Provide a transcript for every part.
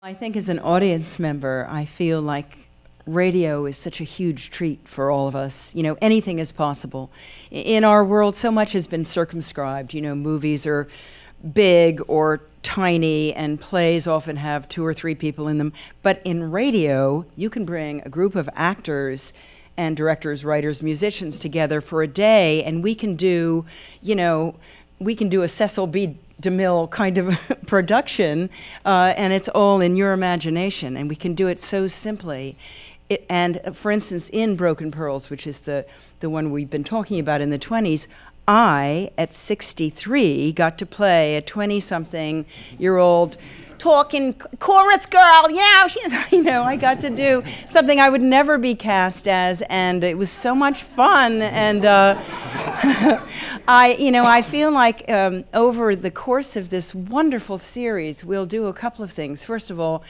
I think as an audience member, I feel like radio is such a huge treat for all of us. You know, anything is possible. In our world, so much has been circumscribed. You know, movies are big or tiny, and plays often have 2 or 3 people in them. But in radio, you can bring a group of actors and directors, writers, musicians together for a day, and we can do, you know, we can do a Cecil B. DeMille kind of production, and it's all in your imagination, and we can do it so simply. And for instance, in Broken Pearls, which is the one we've been talking about in the 20s, I, at 63, got to play a 20-something-year-old talking chorus girl. Yeah, she's, you know, I got to do something I would never be cast as, and it was so much fun. And I feel like over the course of this wonderful series, we'll do a couple of things. First of all,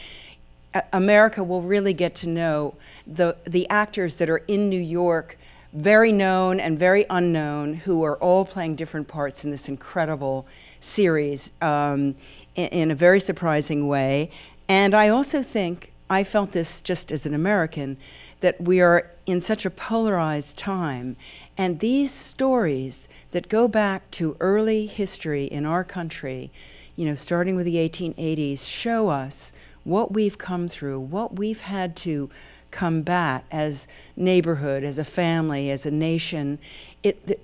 America will really get to know the actors that are in New York, very known and very unknown, who are all playing different parts in this incredible series in a very surprising way. And I also think, I felt this just as an American, that we are in such a polarized time, and these stories that go back to early history in our country, you know, starting with the 1880s, show us what we've come through, what we've had to combat as neighborhood, as a family, as a nation.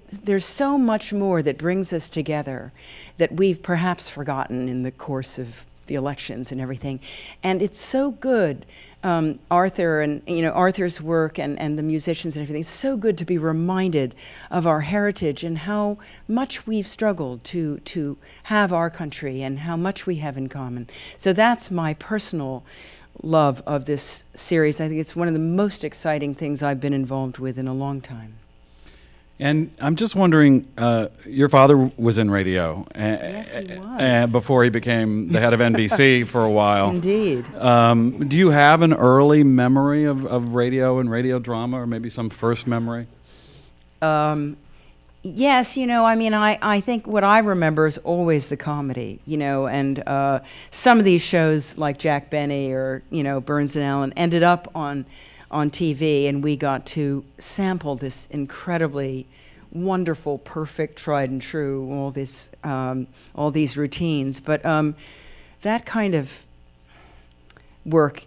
There's so much more that brings us together that we've perhaps forgotten in the course of the elections and everything. And it's so good, Arthur and, you know, Arthur's work and the musicians and everything, it's so good to be reminded of our heritage and how much we've struggled to have our country and how much we have in common. So that's my personal love of this series. I think it's one of the most exciting things I've been involved with in a long time. And I'm just wondering, your father was in radio. Yes, he was. Before he became the head of NBC for a while. Indeed. Do you have an early memory of radio and radio drama, or maybe some first memory? Yes, you know, I mean, I think what I remember is always the comedy, you know, and some of these shows like Jack Benny or, you know, Burns and Allen ended up on TV, and we got to sample this incredibly wonderful, perfect, tried and true, all these routines. But that kind of work,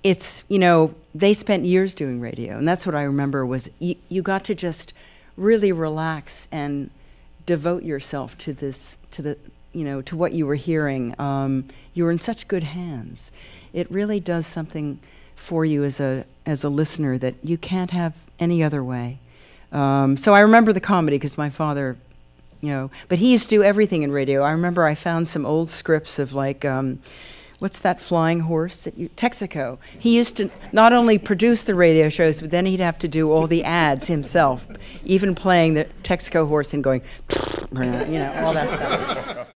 it's, you know, they spent years doing radio, and that's what I remember was you got to just really relax and devote yourself to this, you know, to what you were hearing. You were in such good hands. It really does something for you as a listener that you can't have any other way. So I remember the comedy because my father, you know, but he used to do everything in radio. I remember I found some old scripts of like, what's that flying horse that Texaco? He used to not only produce the radio shows, but then he'd have to do all the ads himself, even playing the Texaco horse and going, you know, all that stuff.